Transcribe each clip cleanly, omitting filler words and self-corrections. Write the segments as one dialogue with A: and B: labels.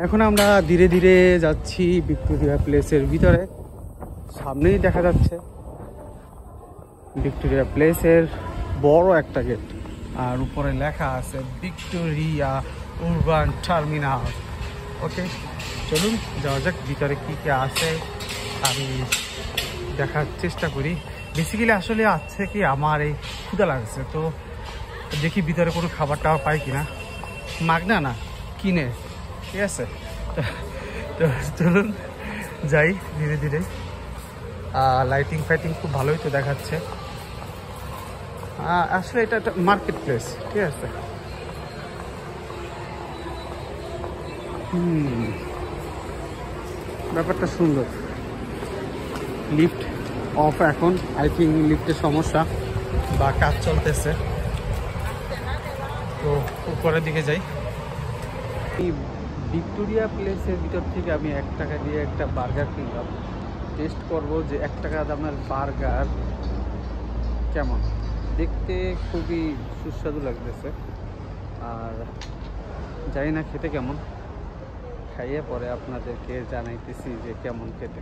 A: এখন আমরা ধীরে ধীরে যাচ্ছি ভিক্টোরিয়া প্লেসের ভিতরে। সামনেই দেখা যাচ্ছে ভিক্টোরিয়া প্লেসের বড় একটা গেট, আর উপরে লেখা আছে ভিক্টোরিয়া উরবান টার্মিনাল। ওকে, চলুন যাওয়া যাক ভিতরে কি কি আছে আমি দেখার চেষ্টা করি। বেসিক্যালি আসলে আছে কি, আমার এই ক্ষুধা লাগছে, তো দেখি ভিতরে কোনো খাবার টাবার পাই কিনা, মাগনা না কিনে, ঠিক আছে। তো চলুন যাই ধীরে ধীরে। লাইটিং ফাইটিং খুব ভালোই তো দেখাচ্ছে। আসলে এটা একটা মার্কেট প্লেস, ঠিক আছে। ব্যাপারটা সুন্দর। লিফট অফ এখন, আই থিঙ্ক লিফটের সমস্যা বা কাজ চলতেছে, তো উপরের দিকে যাই। এই ভিক্টোরিয়া প্লেসের ভিতর থেকে আমি 1 টাকা দিয়ে একটা বার্গার কিনলাম। টেস্ট করব যে 1 টাকা দামের বার্গার কেমন। দেখতে খুবই সুস্বাদু লাগতেছে, আর জানি না খেতে কেমন, খাইয়ে পরে আপনাদেরকে জানাইতেছি যে কেমন খেতে।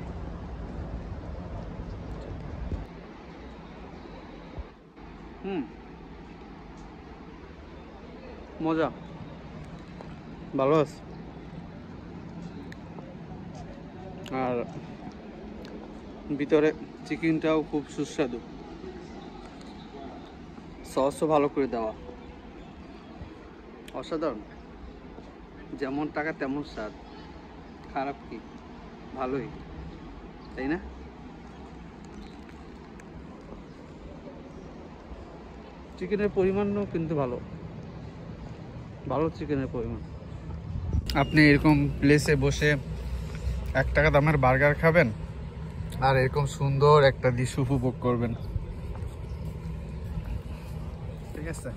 A: মজা, ভালো আছে। আর ভিতরে চিকেনটাও খুব সুস্বাদু, সসও ভালো করে দেওয়া, অসাধারণ। যেমন টাকা তেমন স্বাদ, খারাপ কি, ভালোই, তাই না? চিকেনের পরিমাণও কিন্তু ভালো, ভালো চিকেনের পরিমাণ। আপনি এরকম প্লেসে বসে 1 টাকা দামের বার্গার খাবেন আর এরকম সুন্দর একটা দৃশ্য উপভোগ করবেন, ঠিক আছে।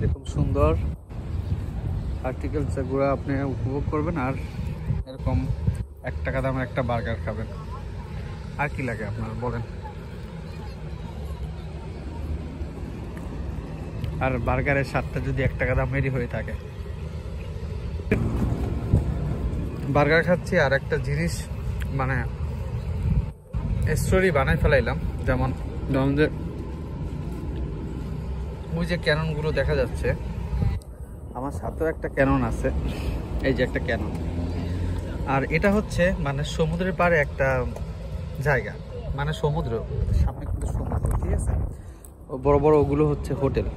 A: এরকম সুন্দর আর্টিকেলসগুলো আপনি উপভোগ করবেন আর এরকম 1 টাকা দামের একটা বার্গার খাবেন। আর কি লাগে আপনার বলেন? আর বার্গারের স্বাদটা যদি 1 টাকা দামেরই হয়ে থাকে। বার্গার খাচ্ছি আর একটা জিনিস মানে স্টোরি বানাই ফেলাইলাম। যেমন যে ওই যে ক্যাননগুলো দেখা যাচ্ছে, আমার সাথেও একটা ক্যানন আছে, এই যে একটা ক্যানন। আর এটা হচ্ছে মানে সমুদ্রের পাড়ে একটা জায়গা, মানে সমুদ্র সামনে কিন্তু সমুদ্র, ঠিক আছে। বড় বড় ওগুলো হচ্ছে হোটেল।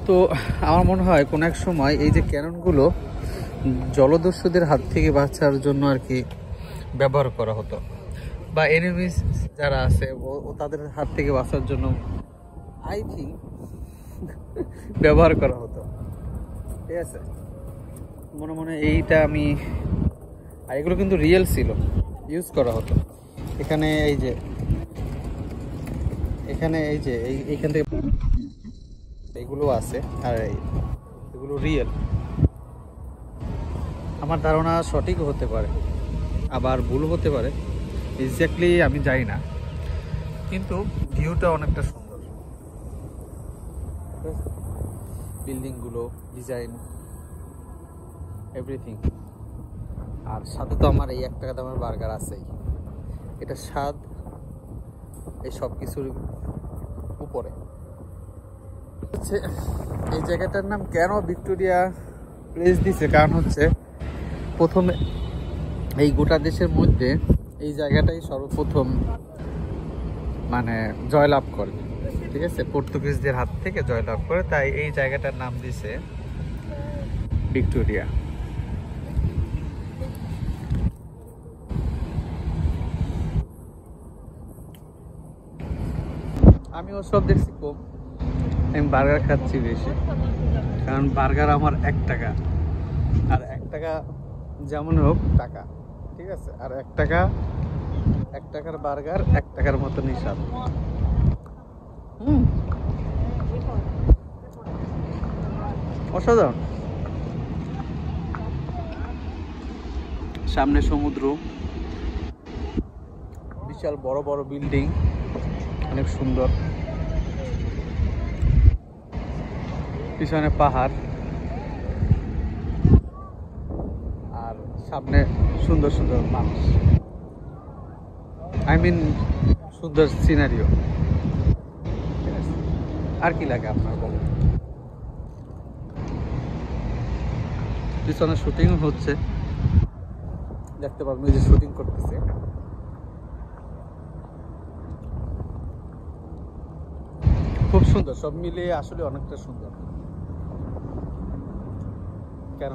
A: তো আমার মনে হয় কোনো এক সময় এই যে ক্যাননগুলো জলদস্যুদের হাত থেকে বাঁচার জন্য আর কি ব্যবহার করা হতো, বা এনিমিস যারা আছে ও তাদের হাত থেকে বাঁচার জন্য আই থিঙ্ক ব্যবহার করা হতো, ঠিক আছে। মনে মনে এইটা আমি, আর এগুলো কিন্তু রিয়েল ছিল, ইউজ করা হতো। এখানে এই যে এইখান থেকে এগুলো আছে, আর এগুলো রিয়েল। আমার ধারণা সঠিক হতে পারে, আবার ভুল হতে পারে, এক্স্যাক্টলি আমি জানি না, কিন্তু ভিউটা অনেকটা সুন্দর। বিল্ডিংগুলো, ডিজাইন, এভরিথিং। আর সাথে তো আমার এই 1 টাকা দামের বার্গার আছেই। এটা স্বাদ এই সব কিছুর উপরে। এই জায়গাটার নাম কেন ভিক্টোরিয়া প্লেস দিছে, কারণ হচ্ছে প্রথমে এই গোটা দেশের মধ্যে এই জায়গাটাই সর্বপ্রথম মানে জয়লাভ করে, ঠিক আছে। পর্তুগিজদের হাত থেকে জয়লাভ করে, তাই এই জায়গাটার নাম দিছে ভিক্টোরিয়া। আমি ওসব দেখছি কম, আমি বার্গার খাচ্ছি বেশি, কারণ বার্গার আমার 1 টাকা, আর 1 টাকা যেমন হোক টাকা, ঠিক আছে। আর 1 টাকার বার্গার 1 টাকার মতনই স্বাদ। অসাধারণ। সামনে সমুদ্র, বিশাল বড় বড় বিল্ডিং, অনেক সুন্দর, পিছনে পাহাড়, সামনে সুন্দর সুন্দর মানুষ, আই মিন সুন্দর সিনারিও। আর কি লাগে আপনার বলেন? পিছনে শুটিং হচ্ছে, দেখতে পাবেন ওই যে শুটিং করতেছে। খুব সুন্দর, সব মিলিয়ে আসলে অনেকটা সুন্দর। কেন